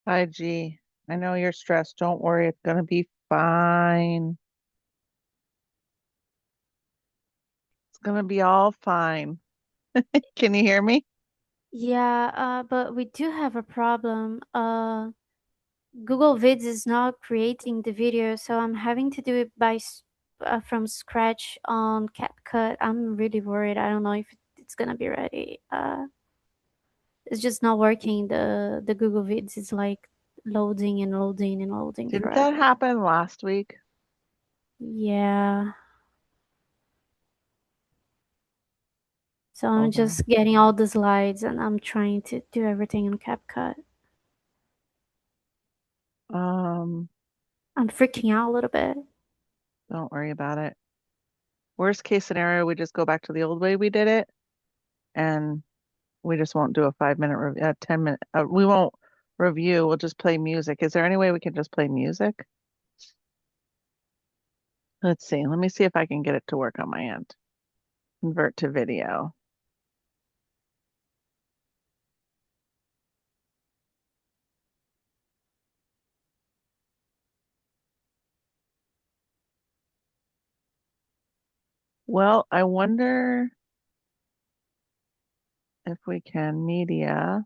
Hi, G. I know you're stressed. Don't worry, it's gonna be fine. It's gonna be all fine. Can you hear me? Yeah, but we do have a problem. Google Vids is not creating the video, so I'm having to do it from scratch on CapCut. I'm really worried. I don't know if it's gonna be ready. It's just not working. The Google Vids is like loading and loading and loading Didn't that forever. happen last week? Yeah. So I'm Hold on. just getting all the slides and I'm trying to do everything in CapCut. Um, I'm freaking out a little bit. don't worry about it. Worst case scenario, we just go back to the old way we did it, and we just won't do a 5 minute review, 10 minute. We won't review. We'll just play music. Is there any way we can just play music? Let's see. Let me see if I can get it to work on my end. Convert to video. Well, I wonder if we can media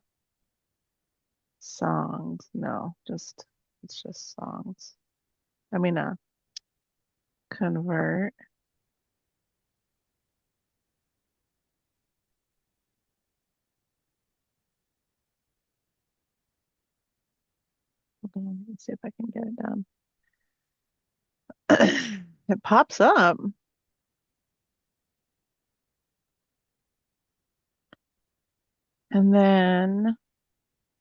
songs. No, just it's just songs. I mean, convert. Hold on, let's see if I can get it done. It pops up. And then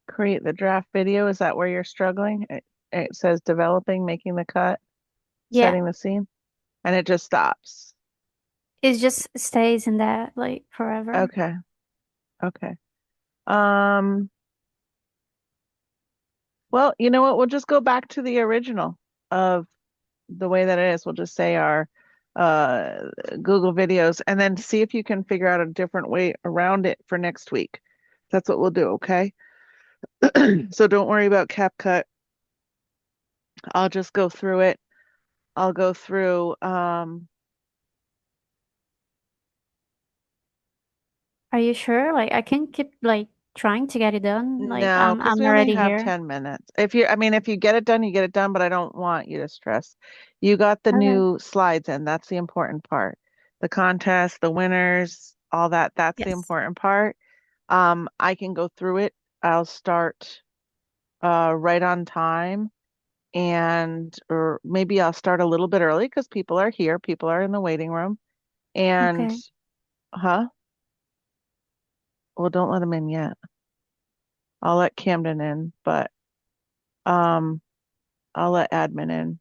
create the draft video. Is that where you're struggling? It says developing, making the cut, Yeah, setting the scene, and it just stops. it just stays in that like forever. Okay, okay. Um, well, you know what? We'll just go back to the original of the way that it is. We'll just say our uh, Google videos and then see if you can figure out a different way around it for next week. That's what we'll do, okay? So don't worry about CapCut. I'll just go through it. I'll go through Are you sure? Like I can keep like trying to get it done. Like no, I'm because I'm we only already have here. 10 minutes. I mean, if you get it done, you get it done, but I don't want you to stress. You got the Okay. new slides in. That's the important part. The contest, the winners, all that, that's the Yes. important part. I can go through it. I'll start right on time and or maybe I'll start a little bit early because people are here, people are in the waiting room. And Okay. huh? Well, don't let them in yet. I'll let Camden in, but um I'll let admin in.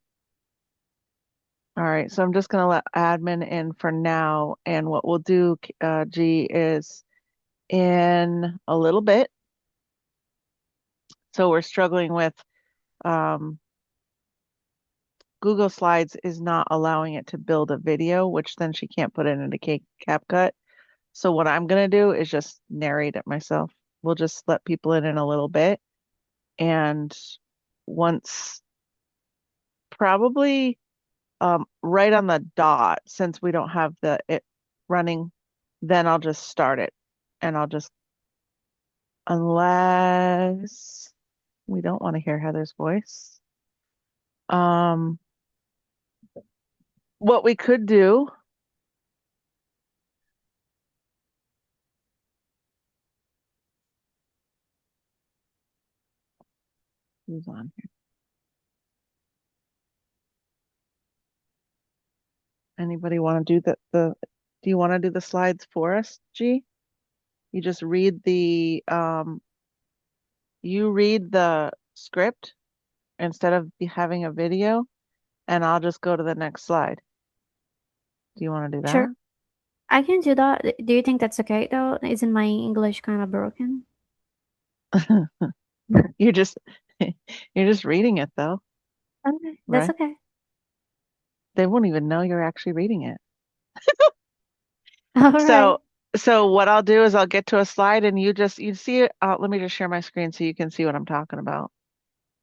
All right, so I'm just gonna let admin in for now, and what we'll do, G, is in a little bit. So we're struggling with um, Google Slides is not allowing it to build a video, which then she can't put it into CapCut. So what I'm gonna do is just narrate it myself. We'll just let people in a little bit, and once probably right on the dot, since we don't have the it running, then I'll just start it, and I'll just unless we don't want to hear Heather's voice. Um, what we could do, who's on here? Anybody want to do do you want to do the slides for us, G? You just read you read the script instead of having a video, and I'll just go to the next slide. Do you want to do Sure. that? I can do that. Do you think that's okay though? Isn't my English kind of broken? You're just you're just reading it though, Okay, that's right? okay. They won't even know you're actually reading it. All right. So so what I'll do is I'll get to a slide and you see it. Let me just share my screen so you can see what I'm talking about.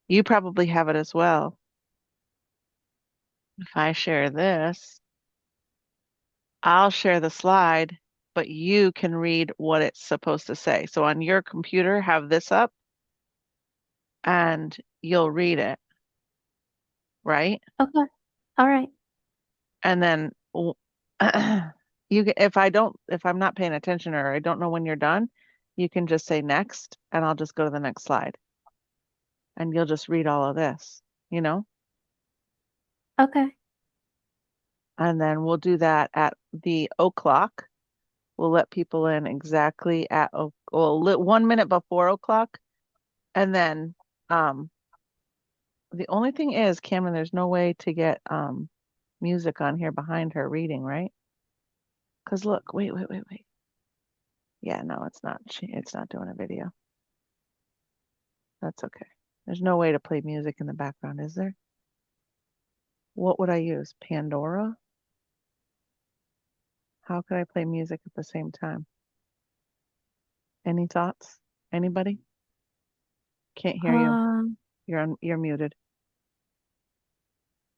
You probably have it as well. If I share this, I'll share the slide, but you can read what it's supposed to say. So on your computer, have this up and you'll read it, right? Okay. All right. And then if I'm not paying attention or I don't know when you're done, you can just say next and I'll just go to the next slide and you'll just read all of this, you know? Okay. And then we'll do that at the o'clock. We'll let people in exactly at 1 minute before o'clock. And then um the only thing is, Cameron, there's no way to get music on here behind her reading, right? Because look, wait. Yeah, no, it's not doing a video. That's okay. There's no way to play music in the background, is there? What would I use? Pandora? How could I play music at the same time? Any thoughts? Anybody? Can't hear you. Um, You're muted.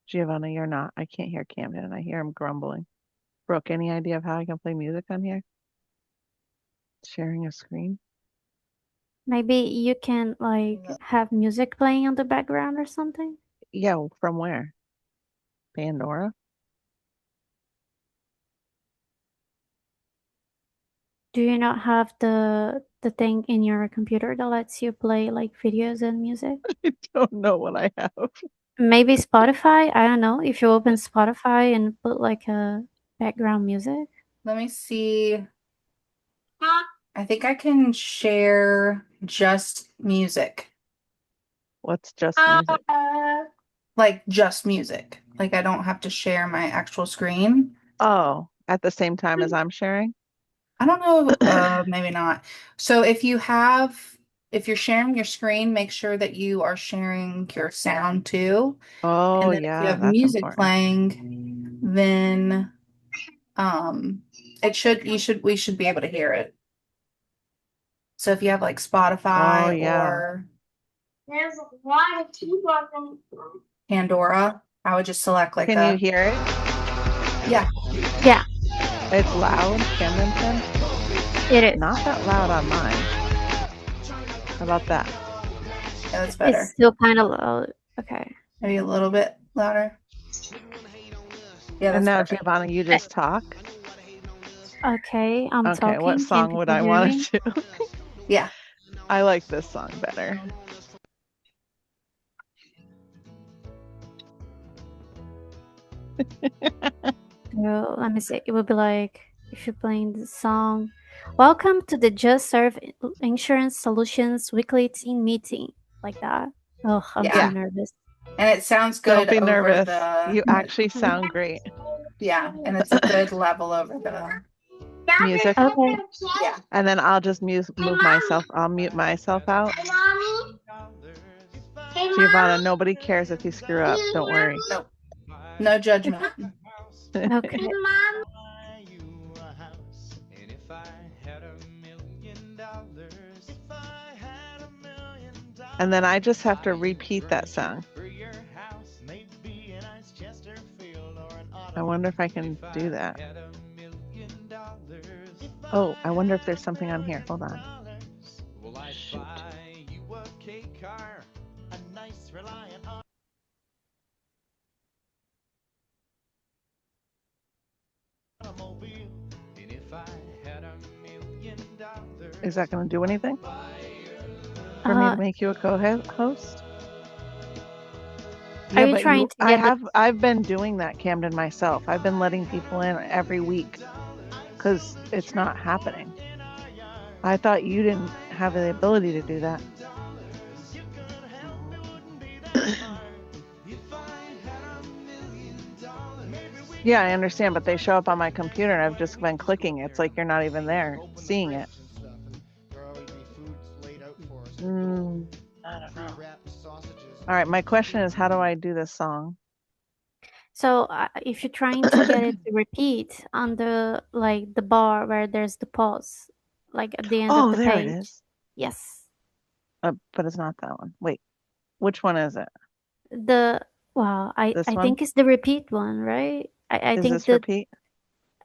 Giovanna, you're not. I can't hear Camden and I hear him grumbling. Brooke, any idea of how I can play music on here? Sharing a screen? maybe you can like have music playing on the background or something. Yeah, from where? Pandora? Do you not have the thing in your computer that lets you play like videos and music? I don't know what I have. Maybe Spotify? I don't know. If you open Spotify and put like a background music. Let me see. I think I can share just music. What's just music? Like just music. Like I don't have to share my actual screen. Oh, at the same time as I'm sharing? I don't know, maybe not. So if you're sharing your screen, make sure that you are sharing your sound too. Oh, And then if you yeah, have that's music important. playing, then we should be able to hear it. So if you have like Oh, Spotify yeah. or Pandora, I would just select like Can you hear it? yeah. Yeah, It's loud, Camden said. it is. Not that loud on mine. How about that? Yeah, that's better. It's still kind of low. Okay. Maybe a little bit louder. Yeah, And that's now, perfect. Giovanna, you just talk. Okay, I'm Okay, what talking. song Can would people I hear want me? to do? Yeah. I like this song better. So let me see. It would be like if you're playing the song. Welcome to the Just Serve Insurance Solutions weekly team meeting. Like that. Oh, I'm so Yeah. nervous. And it sounds Don't good be over nervous. the You actually sound great. yeah, and it's a good level over the Music. Okay. yeah. And then I'll just move myself. I'll mute myself out. Giovanna, nobody cares if you screw up. Don't worry. Nope. No judgment. Okay. And then I just have to repeat that song. I wonder if I can do that. Oh, I wonder if there's something on here. Hold on. Shoot. Is that going to do anything for me to make you a co-host? Are Yeah, you but trying to get I've been doing that, Camden, myself. I've been letting people in every week because it's not happening. I thought you didn't have the ability to do that. Yeah, I understand, but they show up on my computer and I've just been clicking. It's like you're not even there seeing it. I don't know. All right, my question is, how do I do this song? So if you're trying to get it to repeat on the like the bar where there's the pause, like at the end of Oh, the there it page. is. Yes. But it's not that one. Wait. Which one is it? I This I one? think it's the repeat one, right? I Is think this repeat?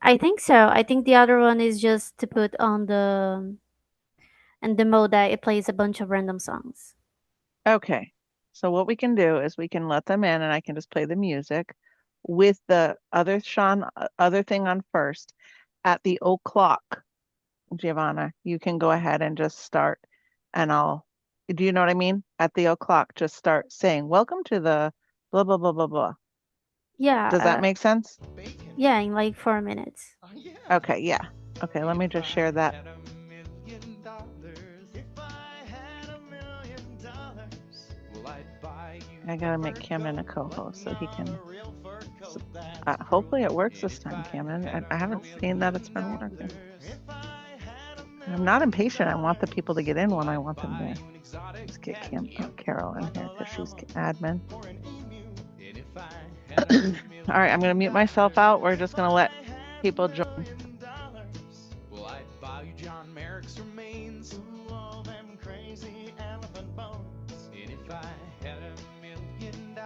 I think so. I think the other one is just to put on the mode that it plays a bunch of random songs. Okay. So what we can do is we can let them in and I can just play the music with the other thing on first. At the o'clock, Giovanna, you can go ahead and just start and do you know what I mean? At the o'clock, just start saying, welcome to the blah, blah, blah, blah, blah. Yeah, Does that make sense? yeah, in like 4 minutes. Okay, yeah. Okay, let me just share that. I gotta make Camden a co-host so he can. Hopefully it works this time, Camden. I haven't seen that it's been working. I'm not impatient. I want the people to get in when I want them to. Let's get Carol in here because she's admin. All right, I'm gonna mute myself out. We're just gonna let people join. Well, I'd buy you John Merrick's remains. Ooh, all them crazy elephant bones. And if I had $1 million,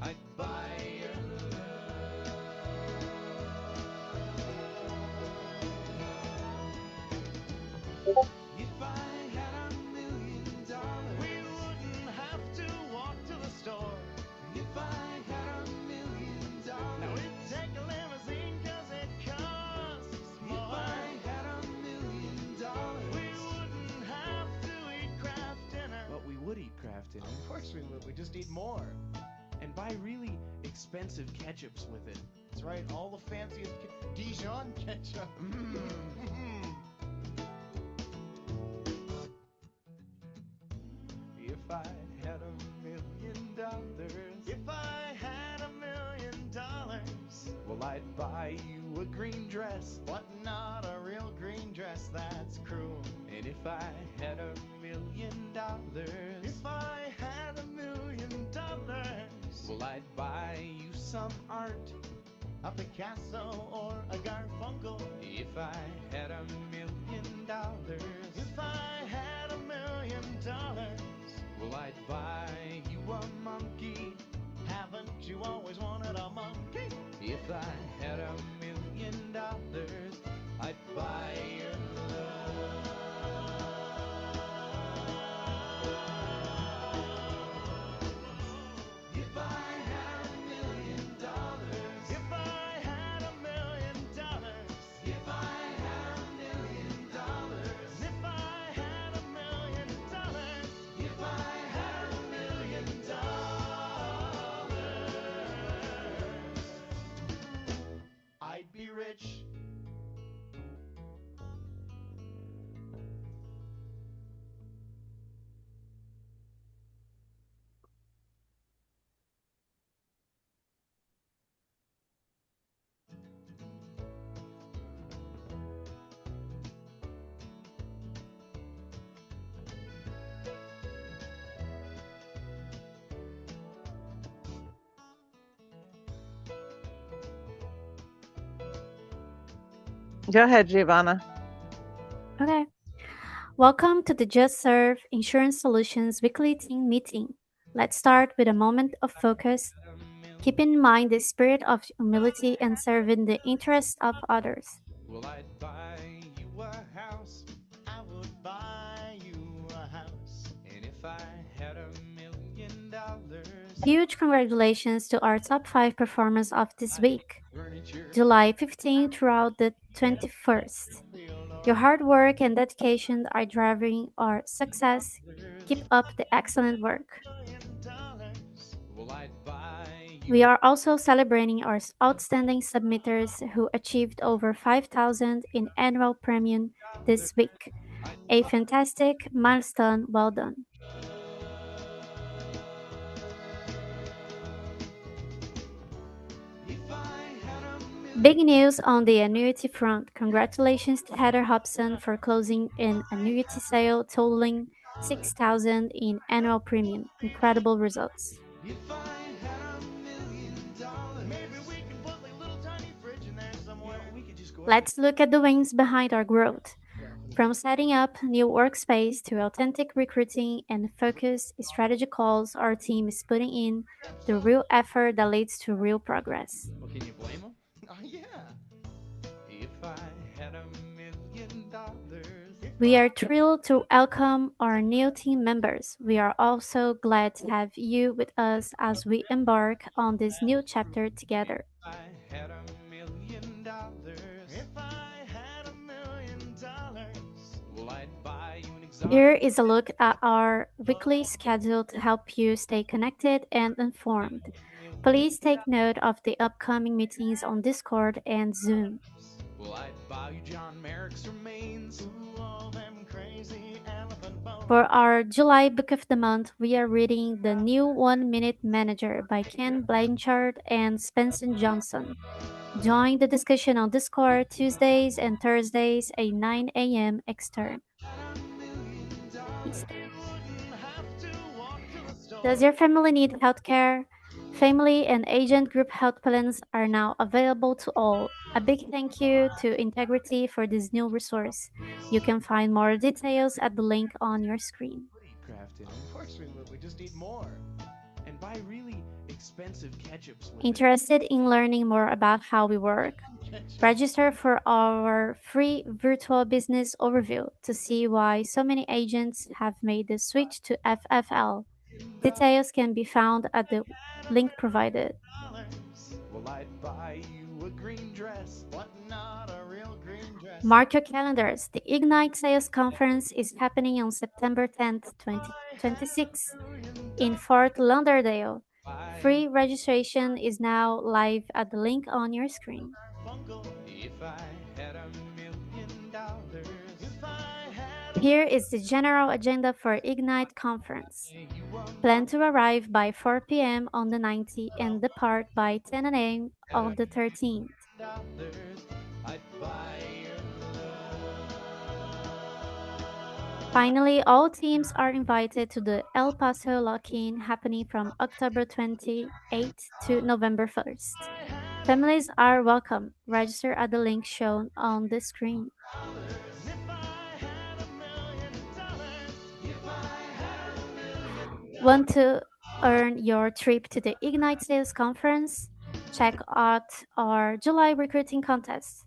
I'd buy your love. If I had $1 million, we wouldn't have to walk to the store. If I had $1 million, now we'd take a limousine 'cause it costs more. If I had $1 million, we wouldn't have to eat Kraft Dinner. But we would eat Kraft Dinner. Of course we would. We just eat more. And buy really expensive ketchups with it. That's right. All the fanciest Dijon ketchup. If I had $1 million, if I had $1 million, well, I'd buy you a green dress, but not a real green dress, that's cruel. And if I had $1 million, if I had $1 million, well, I'd buy you some art, a Picasso or a Garfunkel. If I had $1 million, if I had $1 million, well, I'd buy you a monkey. Haven't you always wanted a monkey? If I had $1 million, I'd buy your love. If I had $1 million, if I had $1 million, if I had $1 million, if I had $1 million, if I had $1 million, I'd be rich. Go ahead, Giovanna. Okay. Welcome to the Just Serve Insurance Solutions weekly team meeting. Let's start with a moment of focus. Keep in mind the spirit of humility and serving the interests of others. Well, I'd buy you a house. I would buy you a house. And if I had $1 million, Huge congratulations to our top 5 performers of this week, July 15th throughout the 21st. Your hard work and dedication are driving our success. Keep up the excellent work. well, I'd buy you. We are also celebrating our outstanding submitters who achieved over 5,000 in annual premium this week. A fantastic milestone. Well done. If I had $1 million, Big news on the annuity front. Congratulations to Heather Hobson for closing an annuity sale totaling 6,000 in annual premium. Incredible results. if I had $1 million, maybe we can put like a little tiny fridge in there somewhere. We could just go. Let's look at the wings behind our growth. From setting up new workspace to authentic recruiting and focused strategy calls, our team is putting in the real effort that leads to real progress. Well, can you blame them? Oh, yeah. If I had $1 million. We are thrilled to welcome our new team members. We are also glad to have you with us as we embark on this new chapter together. If I had $1 million. If I had $1 million. Well, I'd buy you an exotic. Here is a look at our weekly schedule to help you stay connected and informed. Please take note of the upcoming meetings on Discord and Zoom. Well, I'd buy you John Merrick's remains. Ooh, all them crazy elephant bones. For our July Book of the Month, we are reading The New 1 Minute Manager by Ken Blanchard and Spencer Johnson. Join the discussion on Discord Tuesdays and Thursdays at 9 a.m. Eastern. Does your family need healthcare? Family and agent group health plans are now available to all. A big thank you to Integrity for this new resource. You can find more details at the link on your screen. Crafting. Of course we would. We just need more. And buy really expensive ketchups with it. Interested in learning more about how we work? Register for our free virtual business overview to see why so many agents have made the switch to FFL. Details can be found at the link provided. Well, I'd buy you a green dress, but not a real green dress. Mark your calendars. The Ignite Sales Conference is happening on September 10th, 2026 in Fort Lauderdale. Free registration is now live at the link on your screen. If I had $1 million. If I had Here is the general agenda for Ignite Conference. Plan to arrive by 4 p.m. on the 19th and depart by 10 a.m. on the 13th. I'd buy your Finally, all teams are invited to the El Paso Lock-In happening from October 28th to November 1st. Families are welcome. Register at the link shown on the screen. Want to earn your trip to the Ignite Sales Conference? Check out our July recruiting contest.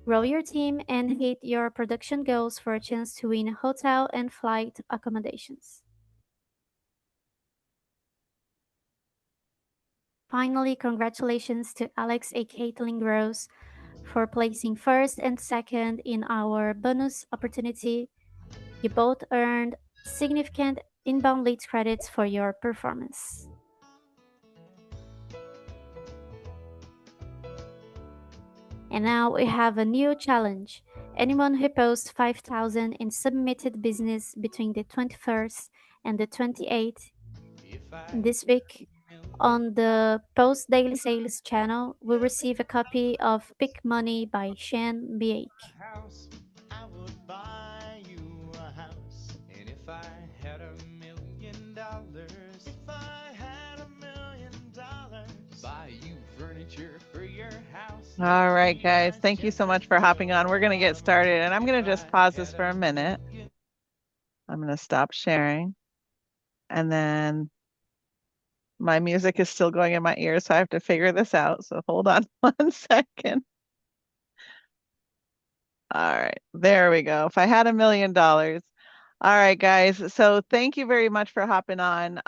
Grow your team and hit your production goals for a chance to win hotel and flight accommodations. Finally, congratulations to Alex and Caitlin Gross for placing first and second in our bonus opportunity. You both earned significant inbound leads credits for your performance. And now we have a new challenge. Anyone who posts 5,000 in submitted business between the 21st and the 28th this week on the Post Daily Sales channel will receive a copy of Pick Money by Shan Biake. house. I would buy you a house. And if I had $1 million. If I had $1 million. Buy you furniture for your house. All right, guys. Thank you so much for hopping on. We're going to get started, and I'm going to just pause this for a minute. I'm going to stop sharing. And then my music is still going in my ears, so I have to figure this out. So hold on 1 second. All right, there we go. If I had $1 million. All right, guys. So thank you very much for hopping on.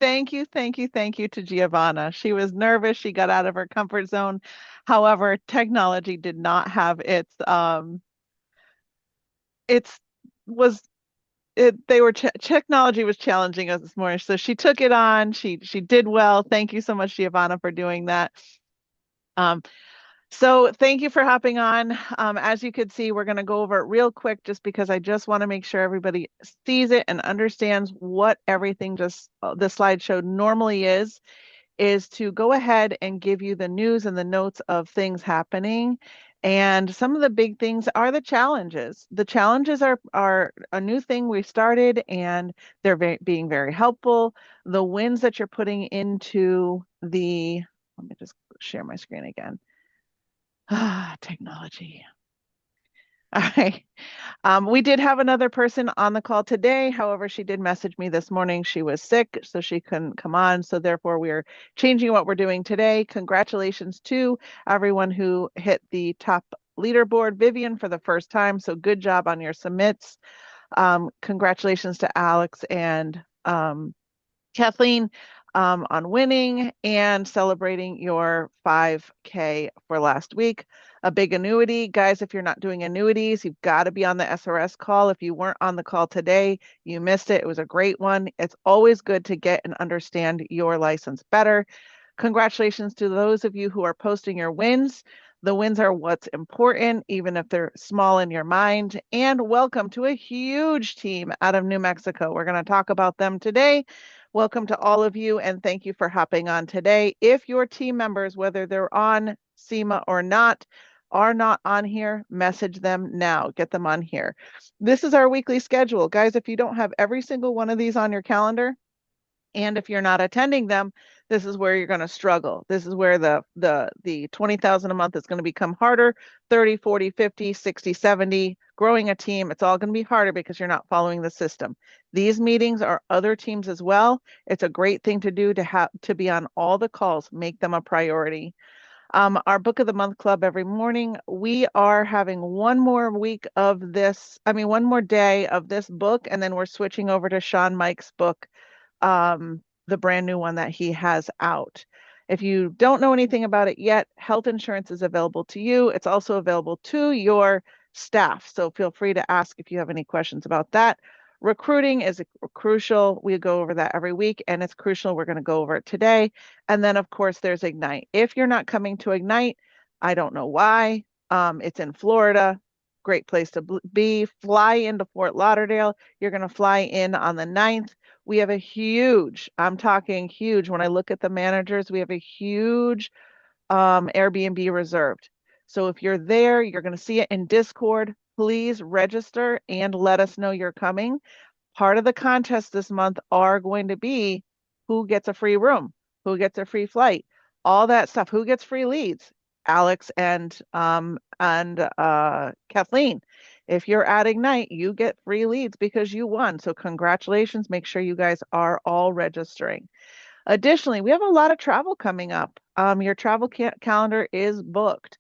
Thank you to Giovanna. She was nervous. She got out of her comfort zone. However, technology did not have technology was challenging us this morning. So she took it on. She did well. Thank you so much, Giovanna, for doing that. So thank you for hopping on. As you could see, we're going to go over it real quick just because I just want to make sure everybody sees it and understands what everything the slideshow normally is to go ahead and give you the news and the notes of things happening. And some of the big things are the challenges. The challenges are a new thing we started, and they're being very helpful. The wins that you're putting into let me just share my screen again. Technology. All right. We did have another person on the call today. However, she did message me this morning. She was sick, so she couldn't come on. So therefore, we are changing what we're doing today. Congratulations to everyone who hit the top leaderboard. Vivian for the first time. So good job on your submits. Congratulations to Alex and Kathleen on winning and celebrating your 5K for last week. A big annuity. Guys, if you're not doing annuities, you've got to be on the SRS call. If you weren't on the call today, you missed it. It was a great one. It's always good to get and understand your license better. Congratulations to those of you who are posting your wins. The wins are what's important, even if they're small in your mind. And welcome to a huge team out of New Mexico. We're going to talk about them today. Welcome to all of you, and thank you for hopping on today. If your team members, whether they're on SEMA or not, are not on here, message them now. Get them on here. This is our weekly schedule. Guys, if you don't have every single one of these on your calendar, and if you're not attending them, this is where you're going to struggle. This is where the 20,000 a month is going to become harder. 30, 40, 50, 60, 70, growing a team, it's all going to be harder because you're not following the system. These meetings are other teams as well. It's a great thing to do to be on all the calls, make them a priority. Our book of the month club every morning, we are having one more day of this book, and then we're switching over to Sean Mike's book, the brand new one that he has out. If you don't know anything about it yet, health insurance is available to you. It's also available to your staff. So feel free to ask if you have any questions about that. Recruiting is crucial. We go over that every week, and it's crucial. We're going to go over it today. And then, of course, there's Ignite. If you're not coming to Ignite, I don't know why. It's in Florida. Great place to be. Fly into Fort Lauderdale. You're going to fly in on the 9th. We have a huge, I'm talking huge. When I look at the managers, we have a huge Airbnb reserved. So if you're there, you're going to see it in Discord. Please register and let us know you're coming. Part of the contest this month are going to be who gets a free room, who gets a free flight, all that stuff. Who gets free leads? Alex and Kathleen. If you're at Ignite, you get free leads because you won. So congratulations. Make sure you guys are all registering. Additionally, we have a lot of travel coming up. Your travel calendar is booked.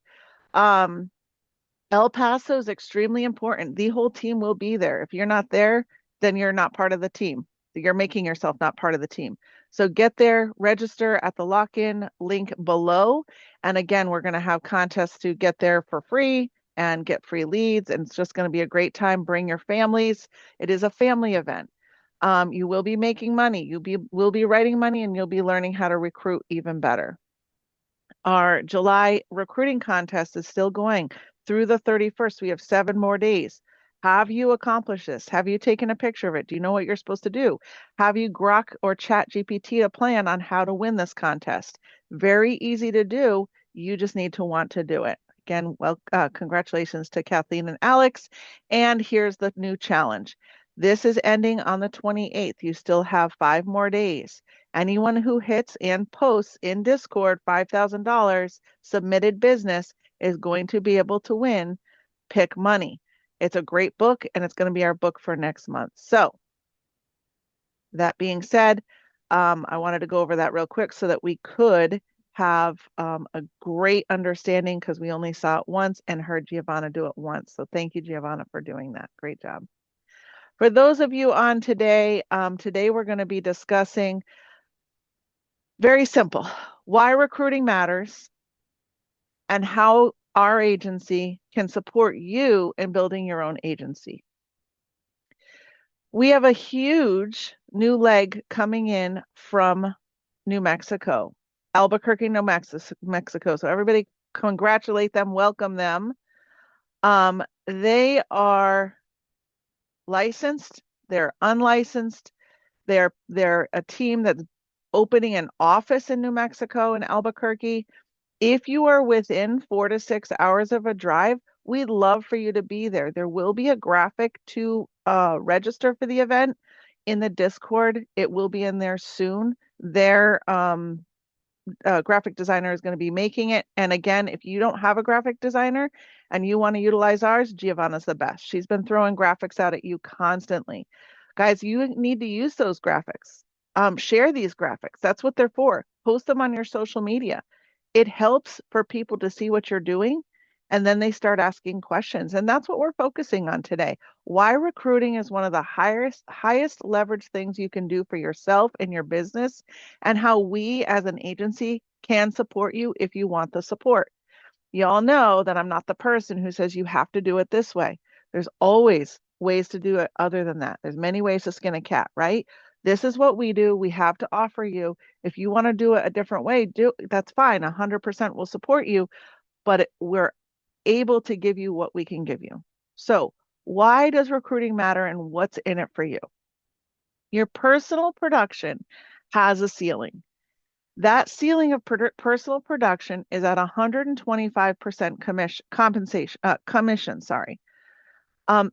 El Paso is extremely important. The whole team will be there. If you're not there, then you're not part of the team. You're making yourself not part of the team. So get there, register at the lock-in link below. And again, we're going to have contests to get there for free and get free leads. And it's just going to be a great time. Bring your families. It is a family event. You will be making money. Will be writing money, and you'll be learning how to recruit even better. Our July recruiting contest is still going through the 31st. We have 7 more days. Have you accomplished this? Have you taken a picture of it? Do you know what you're supposed to do? Have you Grok or Chat GPT a plan on how to win this contest? Very easy to do. You just need to want to do it. Again, well, congratulations to Kathleen and Alex. And here's the new challenge. This is ending on the 28th. You still have 5 more days. Anyone who hits and posts in Discord $5,000 submitted business is going to be able to win Pick Money. It's a great book, and it's going to be our book for next month. So that being said, I wanted to go over that real quick so that we could have a great understanding, because we only saw it once and heard Giovanna do it once. So thank you, Giovanna, for doing that. Great job. For those of you on today, today we're going to be discussing very simple, why recruiting matters and how our agency can support you in building your own agency. We have a huge new leg coming in from New Mexico, Albuquerque, New Mexico. So everybody congratulate them, welcome them. They are licensed, they're unlicensed, they're a team that's opening an office in New Mexico in Albuquerque. If you are within 4 to 6 hours of a drive, we'd love for you to be there. There will be a graphic to register for the event in the Discord. It will be in there soon. Their graphic designer is going to be making it. And again, if you don't have a graphic designer and you want to utilize ours, Giovanna's the best. She's been throwing graphics out at you constantly. Guys, you need to use those graphics. Share these graphics. That's what they're for. Post them on your social media. It helps for people to see what you're doing, and then they start asking questions. And that's what we're focusing on today. Why recruiting is one of the highest leverage things you can do for yourself and your business, and how we as an agency can support you if you want the support. You all know that I'm not the person who says you have to do it this way. There's always ways to do it other than that. There's many ways to skin a cat, right? This is what we do. We have to offer you. If you want to do it a different way, that's fine. 100% will support you, but we're able to give you what we can give you. So why does recruiting matter and what's in it for you? Your personal production has a ceiling. That ceiling of personal production is at 125% commission.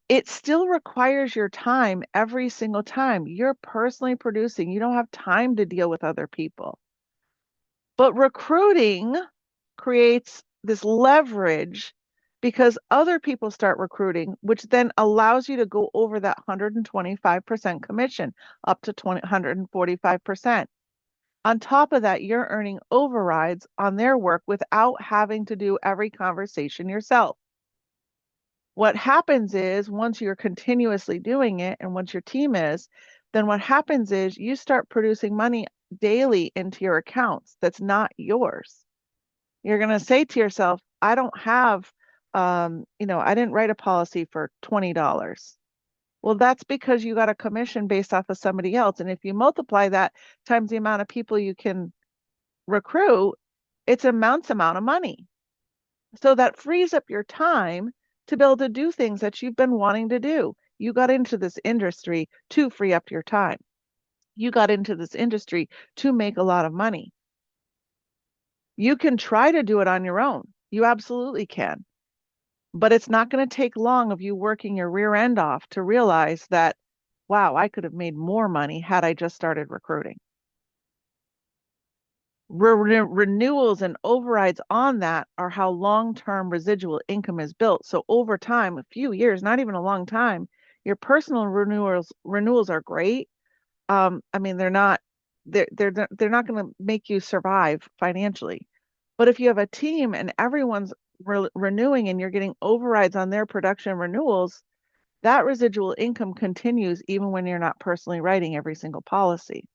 It still requires your time every single time. You're personally producing. You don't have time to deal with other people. But recruiting creates this leverage because other people start recruiting, which then allows you to go over that 125% commission up to 145%. On top of that, you're earning overrides on their work without having to do every conversation yourself. What happens is once you're continuously doing it and once your team is, then what happens is you start producing money daily into your accounts that's not yours. You're going to say to yourself, I don't have, I didn't write a policy for $20. Well, that's because you got a commission based off of somebody else. And if you multiply that times the amount of people you can recruit, it's immense amount of money. So that frees up your time to be able to do things that you've been wanting to do. You got into this industry to free up your time. You got into this industry to make a lot of money. You can try to do it on your own. You absolutely can. But it's not going to take long of you working your rear end off to realize that, wow, I could have made more money had I just started recruiting. Renewals and overrides on that are how long-term residual income is built. So over time, a few years, not even a long time, your personal renewals are great. They're not going to make you survive financially. But if you have a team and everyone's renewing and you're getting overrides on their production renewals, that residual income continues even when you're not personally writing every single policy.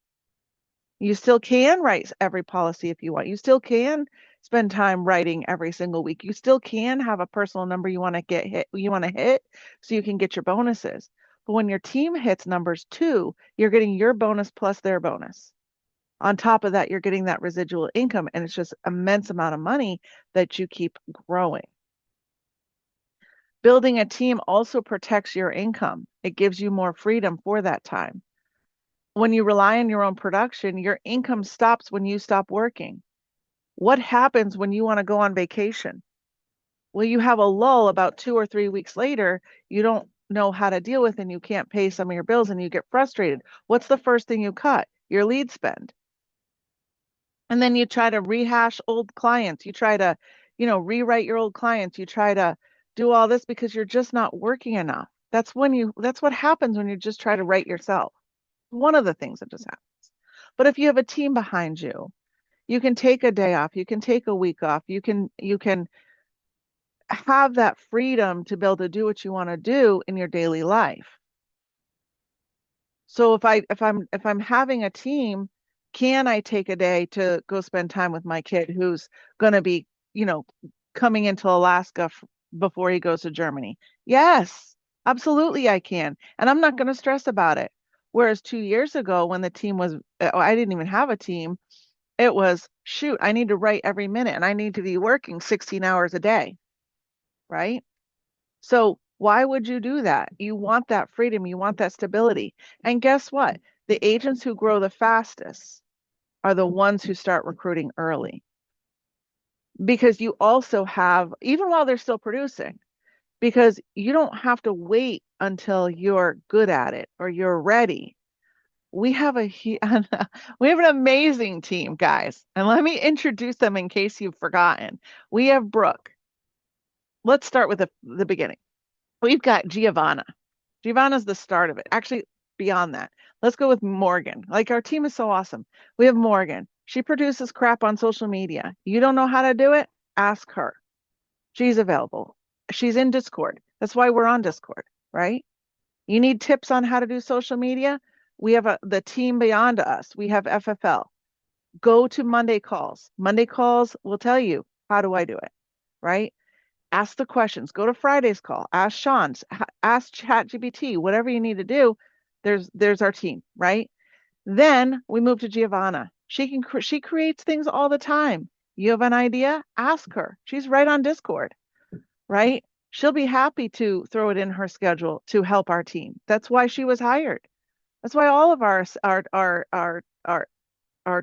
You still can write every policy if you want. You still can spend time writing every single week. You still can have a personal number you want to hit so you can get your bonuses. But when your team hits numbers 2, you're getting your bonus plus their bonus. On top of that, you're getting that residual income, and it's just immense amount of money that you keep growing. Building a team also protects your income. It gives you more freedom for that time. When you rely on your own production, your income stops when you stop working. What happens when you want to go on vacation? Well, you have a lull about 2 or 3 weeks later, you don't know how to deal with and you can't pay some of your bills and you get frustrated. What's the first thing you cut? Your lead spend. And then you try to rehash old clients. You try to, rewrite your old clients. You try to do all this because you're just not working enough. That's what happens when you just try to write yourself. One of the things that just happens. But if you have a team behind you, you can take a day off, you can take a week off, you can have that freedom to be able to do what you want to do in your daily life. So if I'm having a team, can I take a day to go spend time with my kid who's going to be, coming into Alaska before he goes to Germany? Yes, absolutely I can. And I'm not going to stress about it. Whereas 2 years ago, when the team was, I didn't even have a team. It was, shoot, I need to write every minute and I need to be working 16 hours a day, right? So why would you do that? You want that freedom. You want that stability. And guess what? The agents who grow the fastest are the ones who start recruiting early. Because you also have, even while they're still producing, because you don't have to wait until you're good at it or you're ready. we have we have an amazing team, guys. And let me introduce them in case you've forgotten. We have Brooke. Let's start with the beginning. We've got Giovanna. Giovanna's the start of it. Actually, beyond that, let's go with Morgan. Like, our team is so awesome. We have Morgan. She produces crap on social media. You don't know how to do it? Ask her. She's available. She's in Discord. That's why we're on Discord, right? You need tips on how to do social media? We have the team beyond us. We have FFL. Go to Monday calls. Monday calls will tell you, how do I do it, right? Ask the questions. Go to Friday's call. Ask Sean. Ask ChatGPT. Whatever you need to do, there's our team, right? Then we move to Giovanna. She creates things all the time. You have an idea? Ask her. She's right on Discord, right? She'll be happy to throw it in her schedule to help our team. That's why she was hired. That's why all of our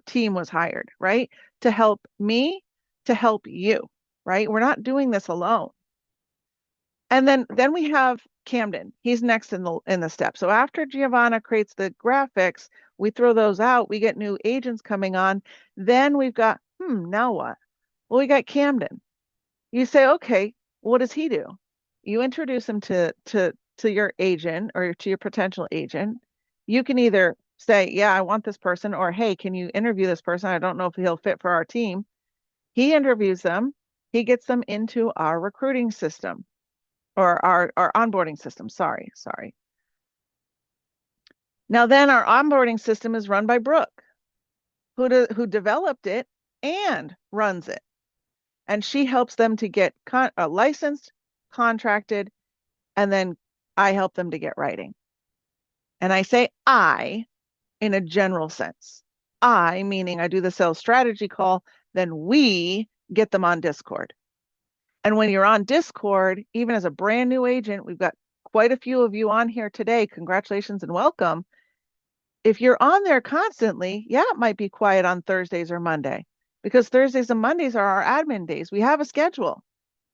team was hired, right? To help me, to help you, right? We're not doing this alone. And then we have Camden. He's next in the step. So after Giovanna creates the graphics, we throw those out. We get new agents coming on. Then we've got, now what? Well, we got Camden. You say, okay, what does he do? You introduce him to your agent or to your potential agent. You can either say, yeah, I want this person, or hey, can you interview this person? I don't know if he'll fit for our team. He interviews them. He gets them into our recruiting system or our onboarding system. Sorry. Now then our onboarding system is run by Brooke, who developed it and runs it. And she helps them to get licensed, contracted, and then I help them to get writing. And I say I in a general sense. I, meaning I do the sales strategy call, then we get them on Discord. And when you're on Discord, even as a brand new agent, we've got quite a few of you on here today. Congratulations and welcome. If you're on there constantly, yeah, it might be quiet on Thursdays or Monday, because Thursdays and Mondays are our admin days. We have a schedule,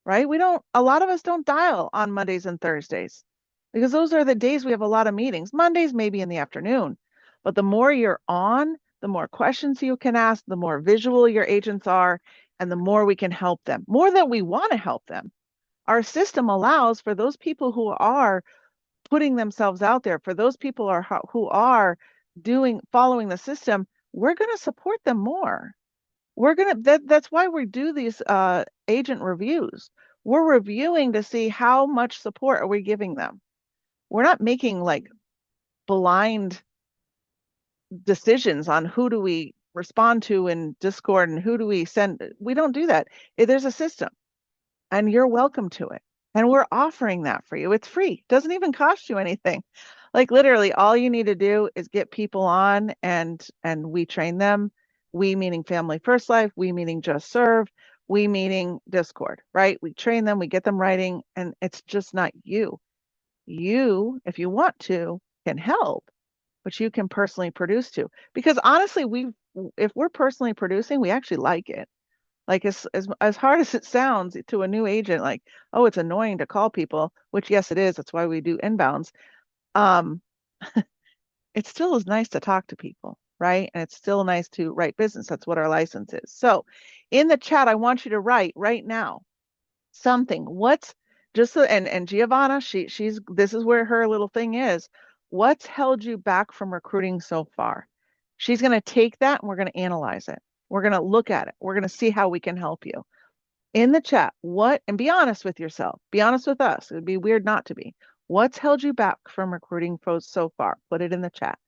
right? A lot of us don't dial on Mondays and Thursdays because those are the days we have a lot of meetings. Mondays maybe in the afternoon, but the more you're on, the more questions you can ask, the more visual your agents are, and the more we can help them, more than we want to help them. Our system allows for those people who are putting themselves out there, for those people who are following the system, we're going to support them more. That's why we do these agent reviews. We're reviewing to see how much support are we giving them. We're not making like blind decisions on who do we respond to in Discord and who do we send. We don't do that. There's a system and you're welcome to it. And we're offering that for you. It's free. It doesn't even cost you anything. Like literally all you need to do is get people on and we train them. We meaning Family First Life, we meaning Just Serve, we meaning Discord, right? We train them, we get them writing, and it's just not you. You, if you want to, can help, but you can personally produce too. Because honestly, if we're personally producing, we actually like it. Like as hard as it sounds to a new agent, like, oh, it's annoying to call people, which yes, it is. That's why we do inbounds. It still is nice to talk to people, right? And it's still nice to write business. That's what our license is. So in the chat, I want you to write right now something. What's just so, and Giovanna, this is where her little thing is. What's held you back from recruiting so far? She's going to take that and we're going to analyze it. We're going to look at it. We're going to see how we can help you. In the chat, and be honest with yourself. Be honest with us. It would be weird not to be. What's held you back from recruiting folks so far? Put it in the chat.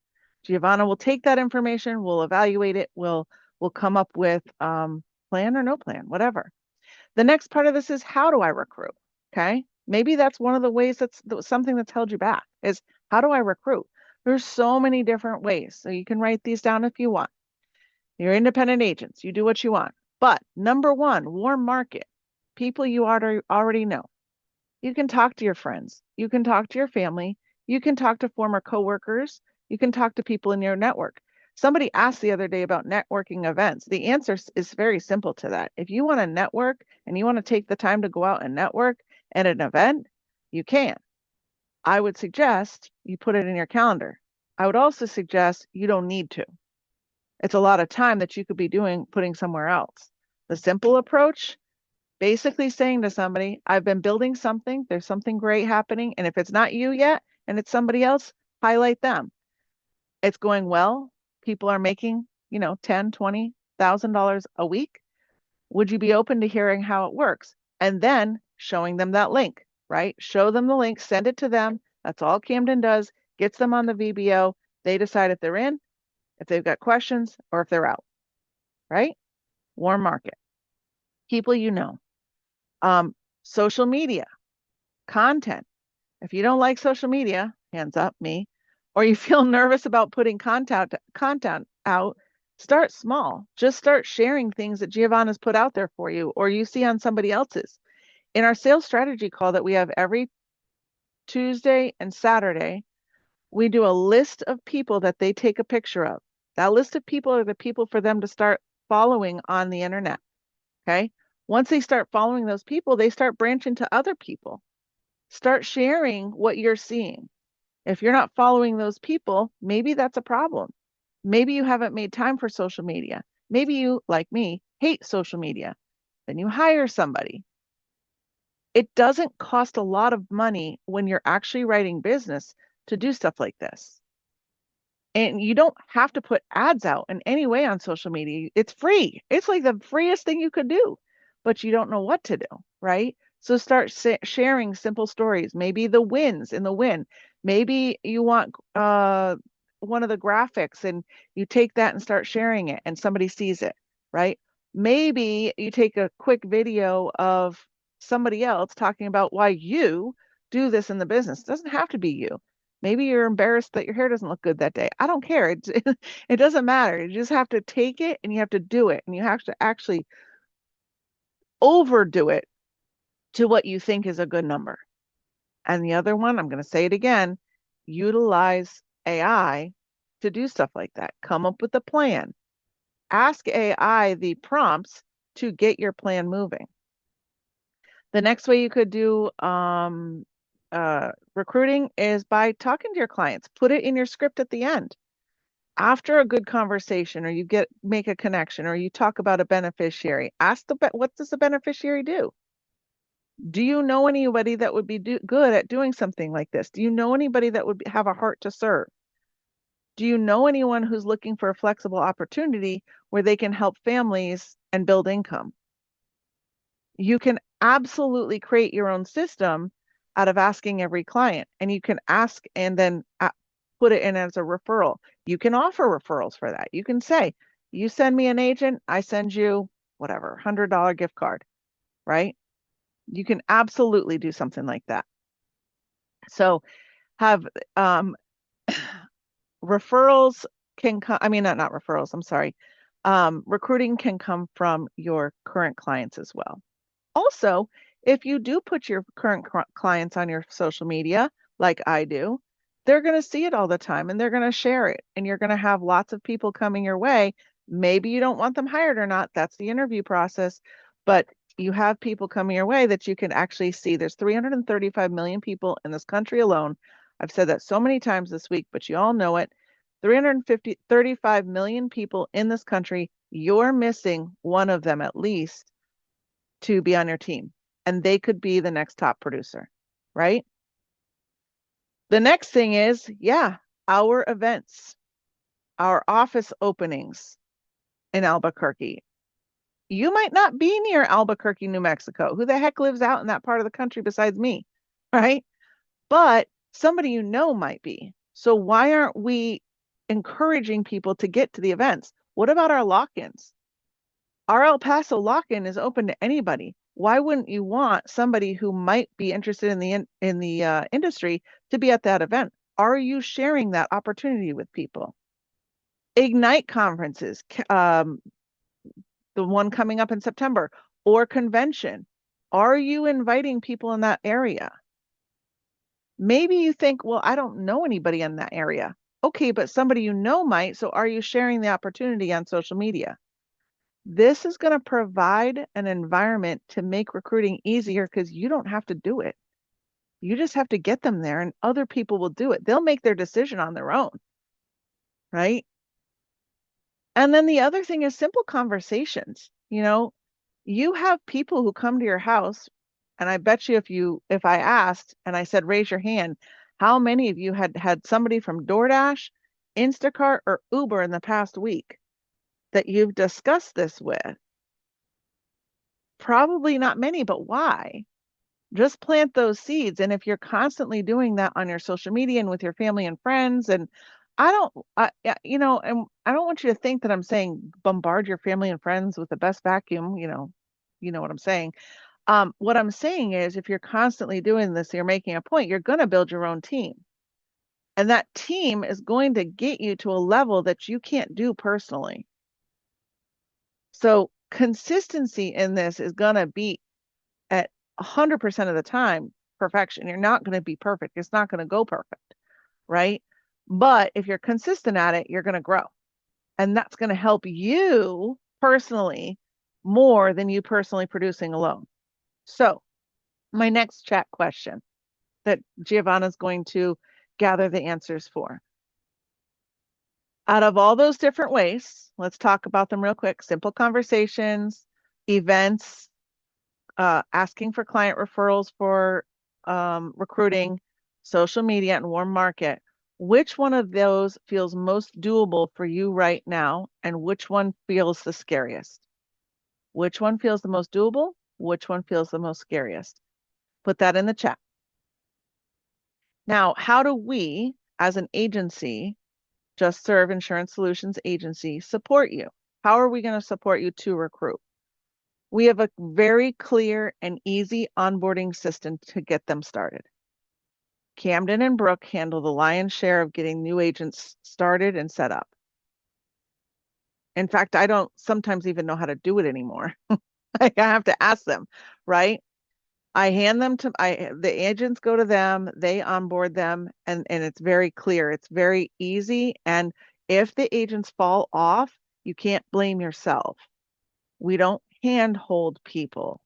Giovanna will take that information. We'll evaluate it. We'll come up with plan or no plan, whatever. The next part of this is, how do I recruit? Okay. Maybe that's one of the ways that's something that's held you back is, how do I recruit? There's so many different ways. So you can write these down if you want. You're independent agents. You do what you want. But number one, warm market. People you already know. You can talk to your friends. You can talk to your family. You can talk to former coworkers. You can talk to people in your network. Somebody asked the other day about networking events. The answer is very simple to that. If you want to network and you want to take the time to go out and network at an event, you can. I would suggest you put it in your calendar. I would also suggest you don't need to. It's a lot of time that you could be putting somewhere else. The simple approach, basically saying to somebody, I've been building something, there's something great happening, and if it's not you yet and it's somebody else, highlight them. It's going well. People are making, $10,000, $20,000 a week. Would you be open to hearing how it works? And then showing them that link, right? Show them the link, send it to them. That's all Camden does, gets them on the VBO. They decide if they're in, if they've got questions, or if they're out, right? Warm market. People you know. Social media, content. If you don't like social media, hands up, me, or you feel nervous about putting content out, start small. Just start sharing things that Giovanna's put out there for you, or you see on somebody else's. In our sales strategy call that we have every Tuesday and Saturday, we do a list of people that they take a picture of. That list of people are the people for them to start following on the internet. Okay. Once they start following those people, they start branching to other people. Start sharing what you're seeing. If you're not following those people, maybe that's a problem. Maybe you haven't made time for social media. Maybe you, like me, hate social media. Then you hire somebody. It doesn't cost a lot of money when you're actually writing business to do stuff like this. And you don't have to put ads out in any way on social media. It's free. It's like the freest thing you could do, but you don't know what to do, right? So start sharing simple stories, maybe the wins in the win. Maybe you want one of the graphics and you take that and start sharing it and somebody sees it, right? Maybe you take a quick video of somebody else talking about why you do this in the business. It doesn't have to be you. Maybe you're embarrassed that your hair doesn't look good that day. I don't care. It doesn't matter. You just have to take it and you have to do it. And you have to actually overdo it to what you think is a good number. And the other one, I'm going to say it again, utilize AI to do stuff like that. Come up with a plan. Ask AI the prompts to get your plan moving. The next way you could do recruiting is by talking to your clients. Put it in your script at the end. After a good conversation, or you make a connection, or you talk about a beneficiary, ask what does the beneficiary do? Do you know anybody that would be good at doing something like this? Do you know anybody that would have a heart to serve? Do you know anyone who's looking for a flexible opportunity where they can help families and build income? You can absolutely create your own system out of asking every client, and you can ask and then put it in as a referral. You can offer referrals for that. You can say, you send me an agent, I send you whatever, $100 gift card, right? You can absolutely do something like that. So have referrals can come, not referrals, I'm sorry. Recruiting can come from your current clients as well. Also, if you do put your current clients on your social media, like I do, they're going to see it all the time and they're going to share it. And you're going to have lots of people coming your way. Maybe you don't want them hired or not. That's the interview process. But you have people coming your way that you can actually see. There's 335 million people in this country alone. I've said that so many times this week, but you all know it. 35 million people in this country. You're missing one of them at least to be on your team, and they could be the next top producer, right? The next thing is, our events, our office openings in Albuquerque. You might not be near Albuquerque, New Mexico. Who the heck lives out in that part of the country besides me, right? But somebody you know might be. So why aren't we encouraging people to get to the events? What about our lock-ins? Our El Paso lock-in is open to anybody. Why wouldn't you want somebody who might be interested in the industry to be at that event? Are you sharing that opportunity with people? Ignite conferences, the one coming up in September, or convention. Are you inviting people in that area? Maybe you think, well, I don't know anybody in that area. Okay, but somebody you know might. So are you sharing the opportunity on social media? This is going to provide an environment to make recruiting easier because you don't have to do it. You just have to get them there and other people will do it. They'll make their decision on their own. right? And then the other thing is simple conversations. You have people who come to your house, and I bet you if I asked and I said, raise your hand, how many of you had somebody from DoorDash, Instacart, or Uber in the past week that you've discussed this with? Probably not many, but why? Just plant those seeds. And if you're constantly doing that on your social media and with your family and friends, and and I don't want you to think that I'm saying bombard your family and friends with the best vacuum, you know what I'm saying. What I'm saying is if you're constantly doing this, you're making a point, you're going to build your own team. And that team is going to get you to a level that you can't do personally. So consistency in this is going to be at 100% of the time perfection. You're not going to be perfect. It's not going to go perfect, right? But if you're consistent at it, you're going to grow. And that's going to help you personally more than you personally producing alone. So my next chat question that Giovanna's going to gather the answers for. Out of all those different ways, let's talk about them real quick. Simple conversations, events, asking for client referrals for recruiting, social media, and warm market. Which one of those feels most doable for you right now, and which one feels the scariest? Which one feels the most doable? Which one feels the most scariest? Put that in the chat. Now, how do we, as an agency, Just Serve Insurance Solutions Agency, support you? How are we going to support you to recruit? We have a very clear and easy onboarding system to get them started. Camden and Brooke handle the lion's share of getting new agents started and set up. In fact, I don't sometimes even know how to do it anymore. I have to ask them, right? I hand them to the agents go to them, they onboard them, and it's very clear. It's very easy. And if the agents fall off, you can't blame yourself. We don't handhold people.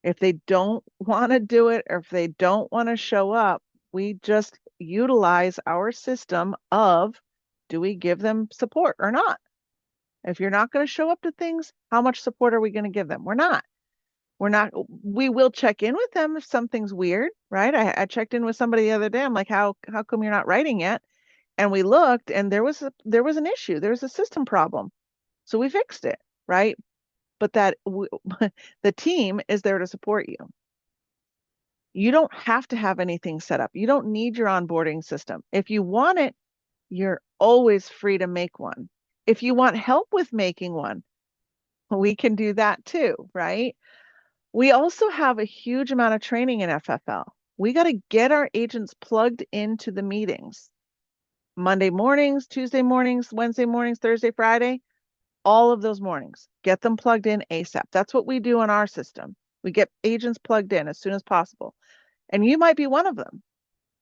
If they don't want to do it or if they don't want to show up, we just utilize our system of, do we give them support or not? If you're not going to show up to things, how much support are we going to give them? We're not. We will check in with them if something's weird, right? I checked in with somebody the other day. I'm like, how come you're not writing yet? And we looked and there was an issue. There was a system problem. So we fixed it, right? But the team is there to support you. You don't have to have anything set up. You don't need your onboarding system. If you want it, you're always free to make one. If you want help with making one, we can do that too, right? We also have a huge amount of training in FFL. We got to get our agents plugged into the meetings. Monday mornings, Tuesday mornings, Wednesday mornings, Thursday, Friday, all of those mornings. Get them plugged in ASAP. That's what we do on our system. We get agents plugged in as soon as possible. And you might be one of them.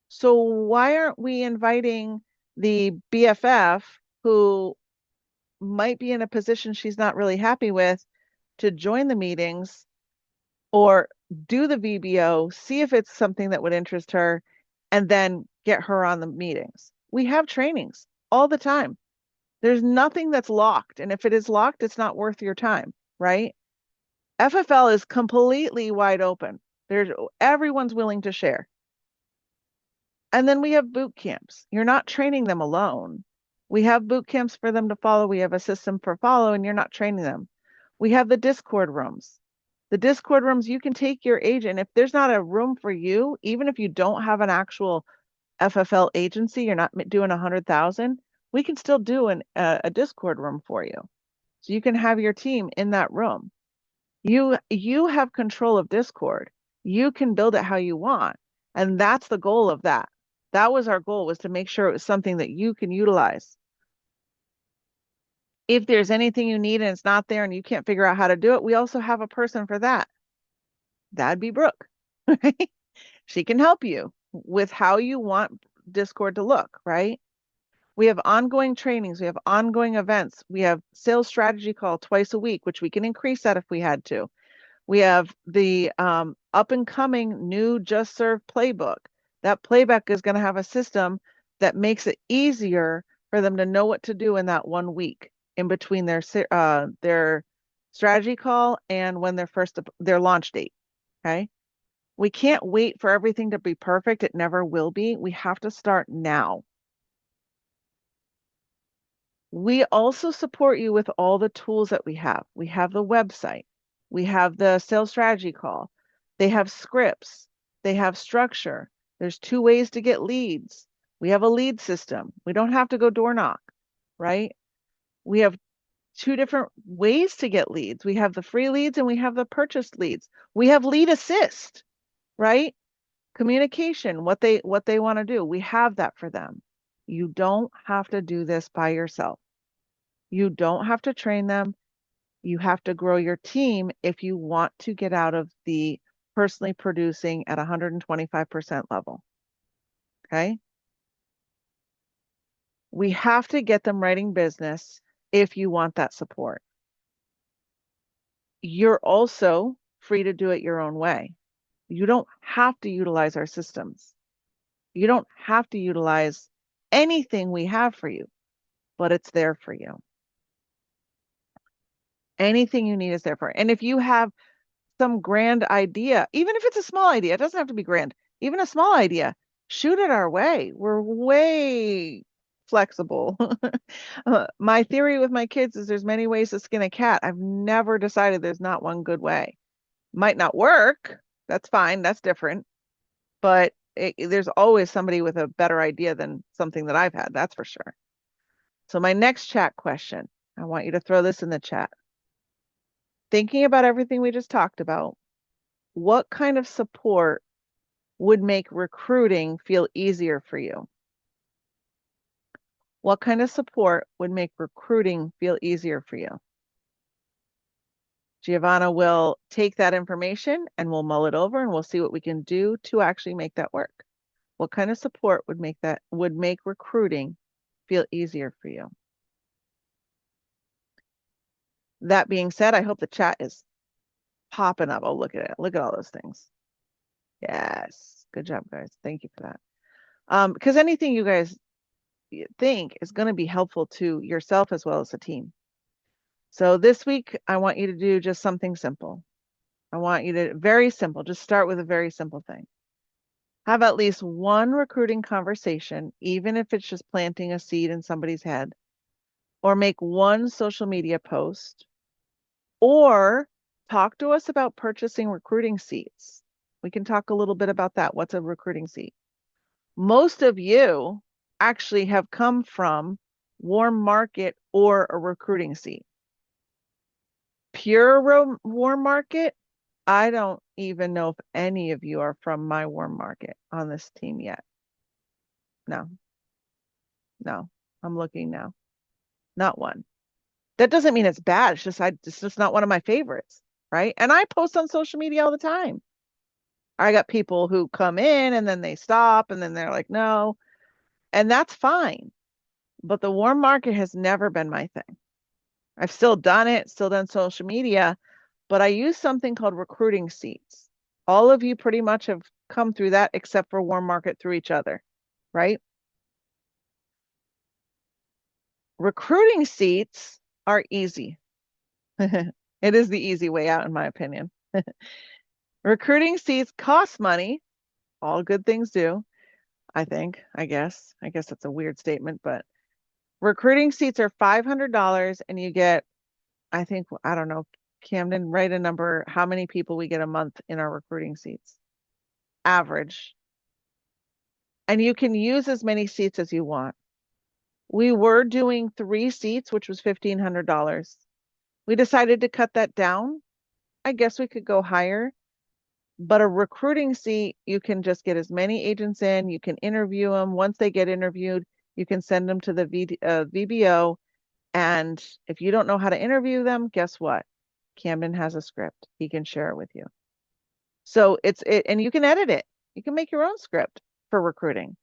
So why aren't we inviting the BFF who might be in a position she's not really happy with to join the meetings or do the VBO, see if it's something that would interest her, and then get her on the meetings? We have trainings all the time. There's nothing that's locked. And if it is locked, it's not worth your time, right? FFL is completely wide open. Everyone's willing to share. And then we have boot camps. You're not training them alone. We have boot camps for them to follow. We have a system for follow, and you're not training them. We have the Discord rooms. The Discord rooms, you can take your agent. If there's not a room for you, even if you don't have an actual FFL agency, you're not doing 100,000, we can still do a Discord room for you. So you can have your team in that room. You have control of Discord. You can build it how you want. And that's the goal of that. That was our goal, was to make sure it was something that you can utilize. If there's anything you need and it's not there and you can't figure out how to do it, we also have a person for that. That'd be Brooke, right? She can help you with how you want Discord to look, right? We have ongoing trainings. We have ongoing events. We have sales strategy call twice a week, which we can increase that if we had to. We have the up and coming new Just Serve playbook. That playbook is going to have a system that makes it easier for for them to know what to do in that 1 week in between their strategy call and when their launch date. Okay. We can't wait for everything to be perfect. It never will be. We have to start now. We also support you with all the tools that we have. We have the website. We have the sales strategy call. They have scripts. They have structure. There's 2 ways to get leads. We have a lead system. We don't have to go door knock, right? We have 2 different ways to get leads. We have the free leads and we have the purchased leads. We have lead assist, right? Communication, what they want to do. We have that for them. You don't have to do this by yourself. You don't have to train them. You have to grow your team if you want to get out of the personally producing at 125% level. Okay? We have to get them writing business if you want that support. You're also free to do it your own way. You don't have to utilize our systems. You don't have to utilize anything we have for you, but it's there for you. Anything you need is there for. And if you have some grand idea, even if it's a small idea, it doesn't have to be grand, even a small idea, shoot it our way. We're way flexible. My theory with my kids is there's many ways to skin a cat. I've never decided there's not one good way. Might not work. That's fine. That's different. But there's always somebody with a better idea than something that I've had. That's for sure. So my next chat question, I want you to throw this in the chat. Thinking about everything we just talked about, what kind of support would make recruiting feel easier for you? What kind of support would make recruiting feel easier for you? Giovanna will take that information and we'll mull it over and we'll see what we can do to actually make that work. What kind of support would make recruiting feel easier for you? That being said, I hope the chat is popping up. Oh, look at it. Look at all those things. Yes. Good job, guys. Thank you for that. Because anything you guys think is going to be helpful to yourself as well as the team. So this week, I want you to do just something simple. I want you to, very simple, just start with a very simple thing. Have at least one recruiting conversation, even if it's just planting a seed in somebody's head, or make one social media post, or talk to us about purchasing recruiting seats. We can talk a little bit about that. What's a recruiting seat? Most of you actually have come from warm market or a recruiting seat. Pure warm market, I don't even know if any of you are from my warm market on this team yet. No, I'm looking now. Not one. That doesn't mean it's bad. It's just not one of my favorites, right? And I post on social media all the time. I got people who come in and then they stop and then they're like, no, and that's fine. But the warm market has never been my thing. I've still done it, still done social media, but I use something called recruiting seats. All of you pretty much have come through that except for warm market through each other, right? Recruiting seats are easy. It is the easy way out, in my opinion. Recruiting seats cost money. All good things do, I think, I guess. I guess that's a weird statement, but recruiting seats are $500 and you get, I think, I don't know, Camden, write a number, how many people we get a month in our recruiting seats. Average. And you can use as many seats as you want. We were doing 3 seats, which was $1,500. We decided to cut that down. I guess we could go higher, but a recruiting seat, you can just get as many agents in, you can interview them. Once they get interviewed, you can send them to the VBO. And if you don't know how to interview them, guess what? Camden has a script. He can share it with you. So and you can edit it. You can make your own script for recruiting,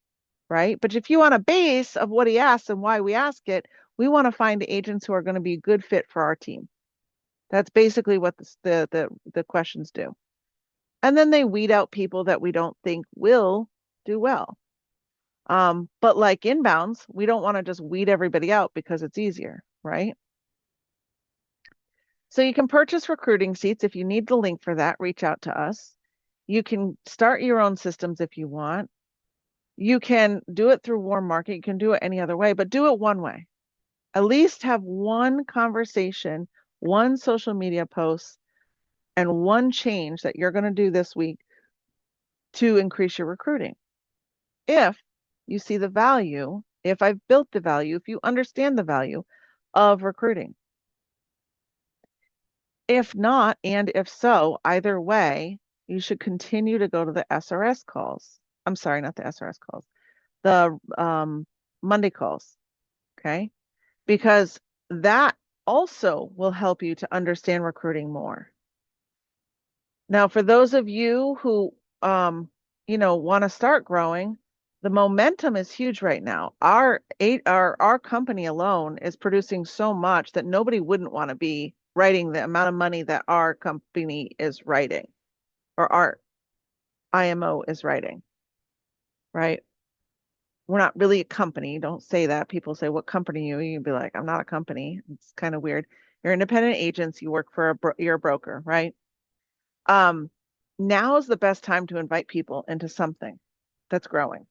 right? But if you want a base of what he asks and why we ask it, we want to find agents who are going to be a good fit for our team. That's basically what the questions do. And then they weed out people that we don't think will do well. But like inbounds, we don't want to just weed everybody out because it's easier, right? So you can purchase recruiting seats. If you need the link for that, reach out to us. You can start your own systems if you want. You can do it through Warm Market. You can do it any other way, but do it one way. At least have one conversation, one social media post, and one change that you're going to do this week to increase your recruiting. If you see the value, if I've built the value, if you understand the value of recruiting. If not, and if so, either way, you should continue to go to the SRS calls. I'm sorry, not the SRS calls, the Monday calls, okay? Because that also will help you to understand recruiting more. Now, for those of you who, want to start growing, the momentum is huge right now. Our company alone is producing so much that nobody wouldn't want to be writing the amount of money that our company is writing, or our IMO is writing, right? We're not really a company. Don't say that. People say, "What company are you?" You'd be like, "I'm not a company." It's kind of weird. You're independent agents. You work for you're a broker, right? Now is the best time to invite people into something that's growing.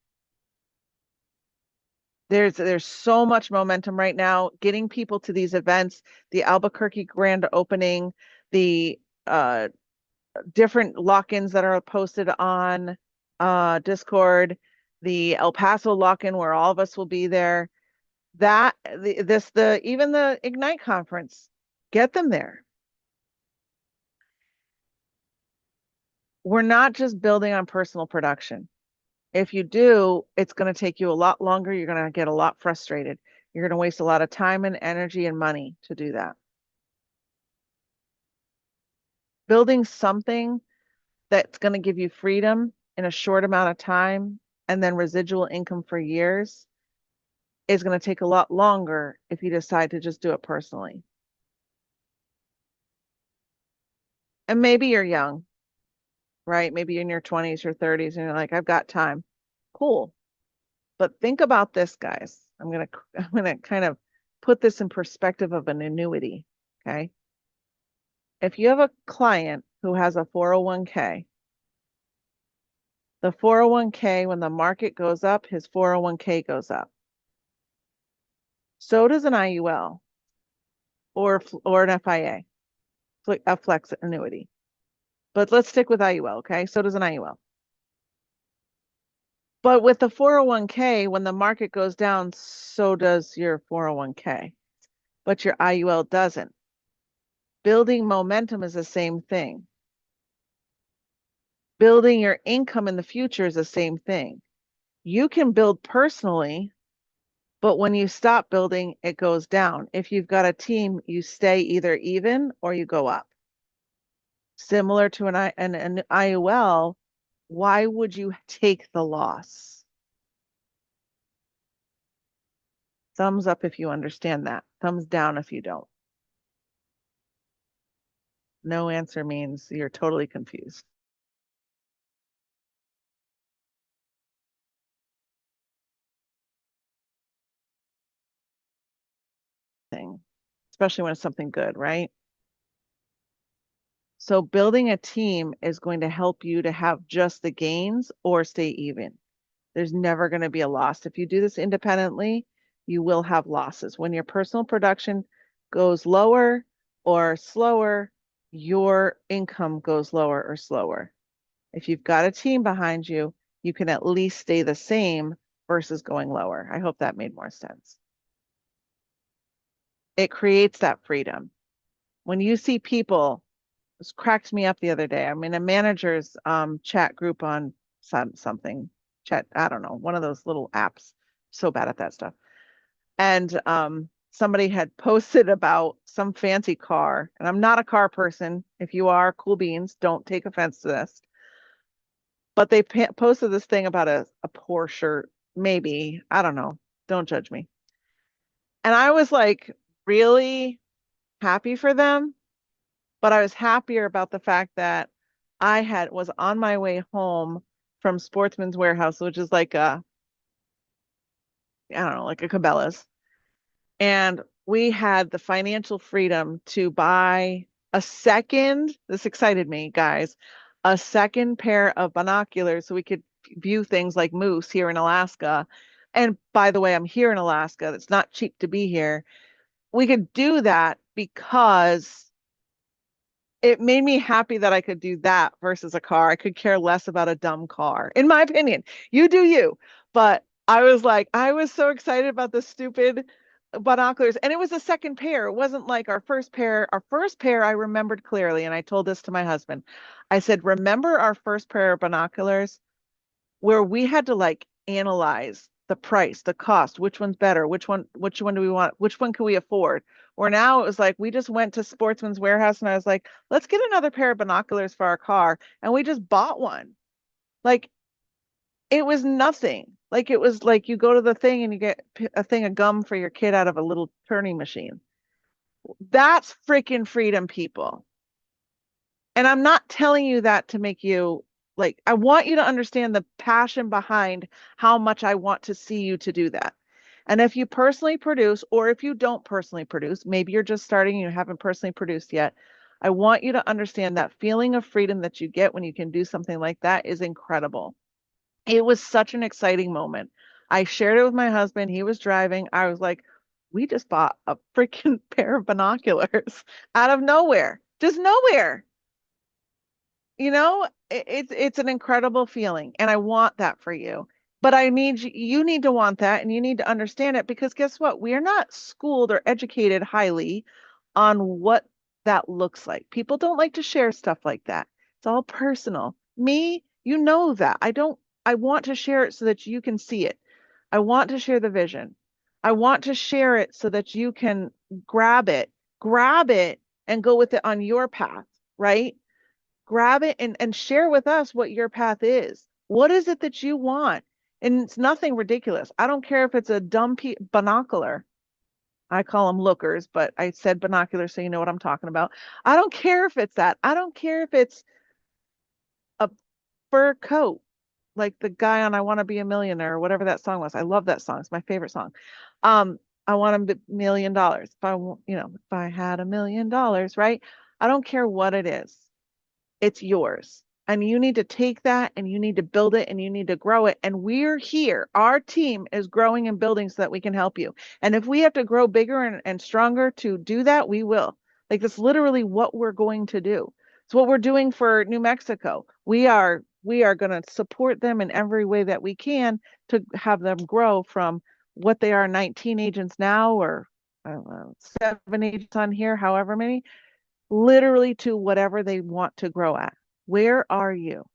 There's so much momentum right now, getting people to these events, the Albuquerque grand opening, the different lock-ins that are posted on Discord, the El Paso lock-in where all of us will be there. Even the Ignite conference, get them there. We're not just building on personal production. If you do, it's going to take you a lot longer. You're going to get a lot frustrated. You're going to waste a lot of time and energy and money to do that. Building something that's going to give you freedom in a short amount of time and then residual income for years is going to take a lot longer if you decide to just do it personally. And maybe you're young, right? Maybe you're in your 20s or 30s and you're like, I've got time. Cool. But think about this, guys. I'm gonna kind of put this in perspective of an annuity. Okay. If you have a client who has a 401k, the 401k, when the market goes up, his 401k goes up. So does an IUL or an FIA, a flex annuity. But let's stick with IUL, okay? So does an IUL. But with the 401k, when the market goes down, so does your 401k. But your IUL doesn't. Building momentum is the same thing. Building your income in the future is the same thing. You can build personally, but when you stop building, it goes down. If you've got a team, you stay either even or you go up. Similar to an IUL, why would you take the loss? Thumbs up if you understand that. Thumbs down if you don't. No answer means you're totally confused. Especially when it's something good, right? So building a team is going to help you to have just the gains or stay even. There's never going to be a loss. If you do this independently, you will have losses. When your personal production goes lower or slower, your income goes lower or slower. If you've got a team behind you, you can at least stay the same versus going lower. I hope that made more sense. It creates that freedom. When you see people, this cracked me up the other day. I'm in a manager's chat group on something, chat, I don't know, one of those little apps. So bad at that stuff. And somebody had posted about some fancy car, and I'm not a car person. If you are, cool beans, don't take offense to this. But they posted this thing about a Porsche, maybe, I don't know, don't judge me. And I was like really happy for them, but I was happier about the fact that I was on my way home from Sportsman's Warehouse, which is like a I don't know, like a Cabela's. And we had the financial freedom to buy this excited me, guys, a second pair of binoculars so we could view things like moose here in Alaska. And by the way, I'm here in Alaska. It's not cheap to be here. We could do that because it made me happy that I could do that versus a car. I could care less about a dumb car, in my opinion. You do you. But I was so excited about the stupid binoculars. And it was a second pair. It wasn't like our first pair. Our first pair, I remembered clearly. And I told this to my husband. I said, remember our first pair of binoculars where we had to like analyze the price, the cost, which one's better, which one do we want, which one can we afford? Or now it was like we just went to Sportsman's Warehouse and I was like, let's get another pair of binoculars for our car. And we just bought one. Like it was nothing. Like it was like you go to the thing and you get a thing of gum for your kid out of a little turning machine. That's freaking freedom, people. And I'm not telling you that to make you like, I want you to understand the passion behind how much I want to see you to do that. And if you personally produce, or if you don't personally produce, maybe you're just starting and you haven't personally produced yet. I want you to understand that feeling of freedom that you get when you can do something like that is incredible. It was such an exciting moment. I shared it with my husband. He was driving. I was like, we just bought a freaking pair of binoculars out of nowhere, just nowhere. You know, it's an incredible feeling, and I want that for you. But you need to want that, and you need to understand it because guess what? We are not schooled or educated highly on what that looks like. People don't like to share stuff like that. It's all personal. Me, you know that. I want to share it so that you can see it. I want to share the vision. I want to share it so that you can grab it and go with it on your path, right? Grab it and share with us what your path is. What is it that you want? And it's nothing ridiculous. I don't care if it's a dumb binocular. I call them lookers, but I said binoculars so you know what I'm talking about. I don't care if it's that. I don't care if it's a fur coat, like the guy on I Want to Be a Millionaire or whatever that song was. I love that song. It's my favorite song. I want $1 million. If I had $1 million, right? I don't care what it is. It's yours. And you need to take that and you need to build it and you need to grow it. And we're here. Our team is growing and building so that we can help you. And if we have to grow bigger and stronger to do that, we will. Like that's literally what we're going to do. It's what we're doing for New Mexico. We are going to support them in every way that we can to have them grow from what they are 19 agents now or I don't know, 7 agents on here, however many, literally to whatever they want to grow at. Where are you?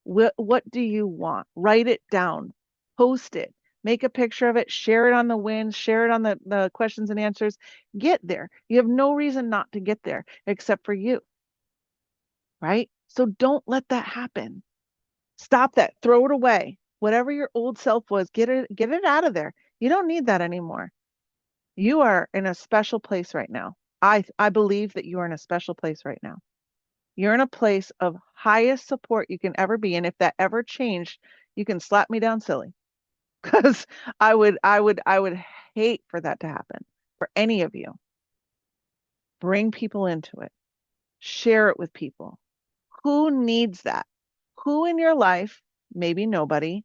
What do you want? Write it down, post it, make a picture of it, share it on the wins, share it on the questions and answers. Get there. You have no reason not to get there except for you, right? So don't let that happen. Stop that. Throw it away. Whatever your old self was, get it out of there. You don't need that anymore. You are in a special place right now. I believe that you are in a special place right now. You're in a place of highest support you can ever be. And if that ever changed, you can slap me down silly. Because I would hate for that to happen for any of you. Bring people into it. Share it with people. Who needs that? Who in your life? Maybe nobody.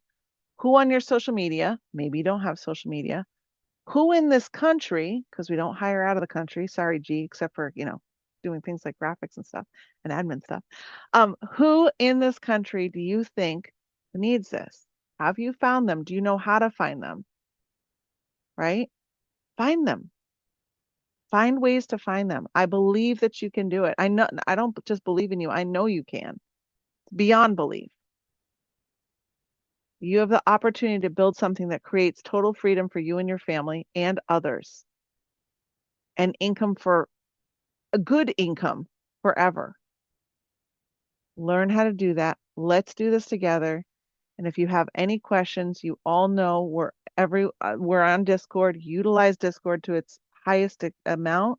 Who on your social media? Maybe you don't have social media. Who in this country, because we don't hire out of the country, sorry, G, except for, doing things like graphics and stuff and admin stuff. Who in this country do you think needs this? Have you found them? Do you know how to find them? Right? Find them. Find ways to find them. I believe that you can do it. I don't just believe in you. I know you can. Beyond belief. You have the opportunity to build something that creates total freedom for you and your family and others. And income for a good income forever. Learn how to do that. Let's do this together. And if you have any questions, you all know we're on Discord. Utilize Discord to its highest amount.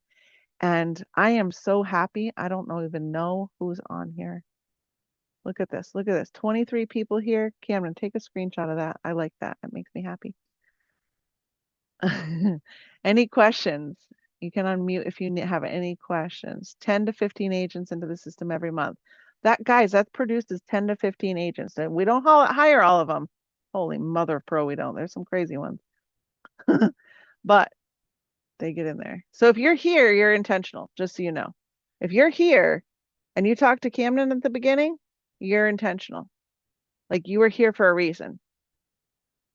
And I am so happy. I don't even know who's on here. Look at this. Look at this. 23 people here. Cameron, take a screenshot of that. I like that. It makes me happy. Any questions? You can unmute if you have any questions. 10 to 15 agents into the system every month. Guys, that produces 10 to 15 agents. And we don't hire all of them. Holy mother of pro, we don't. There's some crazy ones. But they get in there. So if you're here, you're intentional, just so you know. If you're here and you talk to Camden at the beginning, you're intentional. Like you were here for a reason.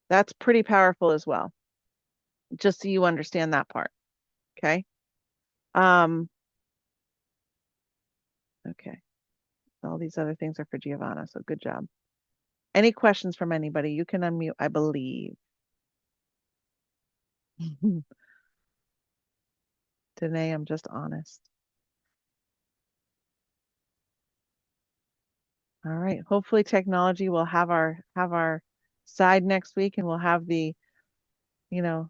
That's pretty powerful as well. Just so you understand that part. Okay. Okay. All these other things are for Giovanna, so good job. Any questions from anybody? You can unmute, I believe. Today, I'm just honest. All right. Hopefully technology will have our side next week and we'll have the, you know.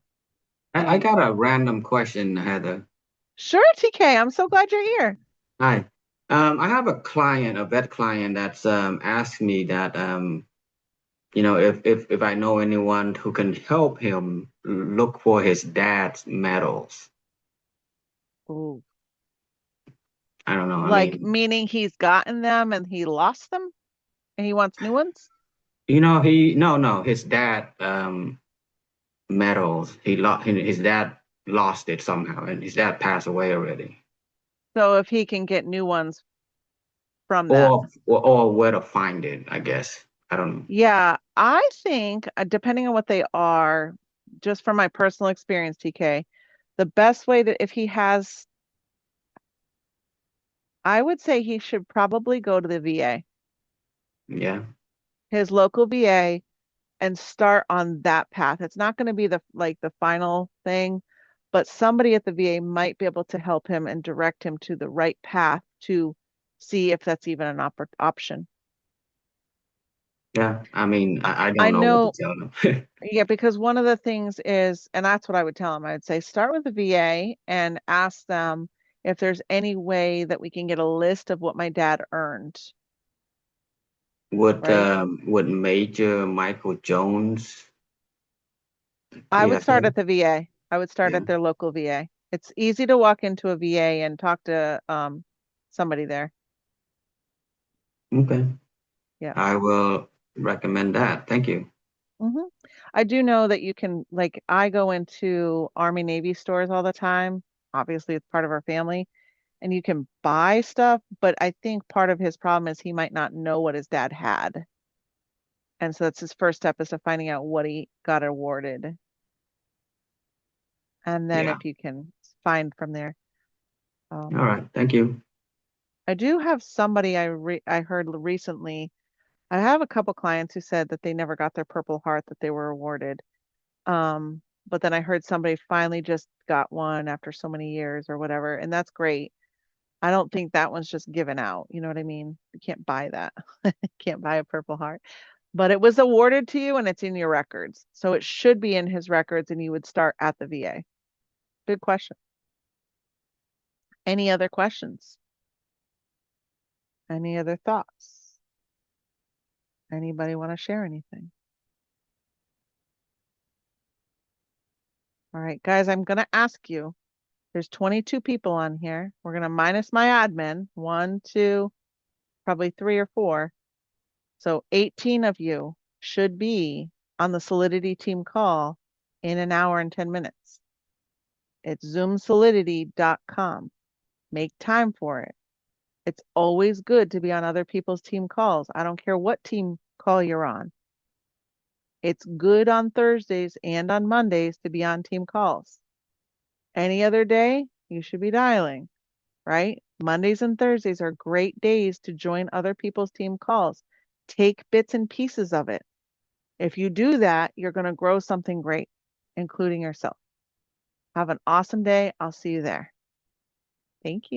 I got a random question, Heather. Sure, TK. I'm so glad you're here. Hi. I have a client, a vet client that's asked me that if I know anyone who can help him look for his dad's medals. Ooh. I don't know. Like meaning he's gotten them and he lost them and he wants new ones? His dad medals. His dad lost it somehow and his dad passed away already. So if he can get new ones from that. Or where to find it, I guess. I don't know. Yeah, I think depending on what they are, just from my personal experience, TK, the best way that if he has, I would say he should probably go to the VA. Yeah. His local VA and start on that path. It's not going to be the final thing, but somebody at the VA might be able to help him and direct him to the right path to see if that's even an option. Yeah, I mean, I don't know what to tell them. Yeah, because one of the things is, and that's what I would tell them, I would say start with the VA and ask them if there's any way that we can get a list of what my dad earned. Would Major Michael Jones? I would start at the VA. I would start at their local VA. It's easy to walk into a VA and talk to somebody there. Okay. Yeah. I will recommend that. Thank you. Mm-hmm. I do know that you can, like, I go into Army Navy stores all the time. Obviously, it's part of our family, and you can buy stuff, but I think part of his problem is he might not know what his dad had. And so that's his first step is to finding out what he got awarded. And then if you can find from there. All right. Thank you. I do have somebody I heard recently. I have a couple clients who said that they never got their Purple Heart that they were awarded. But then I heard somebody finally just got one after so many years or whatever, and that's great. I don't think that one's just given out. You know what I mean? You can't buy that. Can't buy a Purple Heart. But it was awarded to you and it's in your records. So it should be in his records and you would start at the VA. Good question. Any other questions? Any other thoughts? Anybody want to share anything? All right, guys, I'm going to ask you. There's 22 people on here. We're going to minus my admin. 1, 2, probably 3 or 4. So 18 of you should be on the Solidity team call in an hour and 10 minutes. It's zoomsolidity.com. Make time for it. It's always good to be on other people's team calls. I don't care what team call you're on. It's good on Thursdays and on Mondays to be on team calls. Any other day, you should be dialing, right? Mondays and Thursdays are great days to join other people's team calls. Take bits and pieces of it. If you do that, you're going to grow something great, including yourself. Have an awesome day. I'll see you there. Thank you.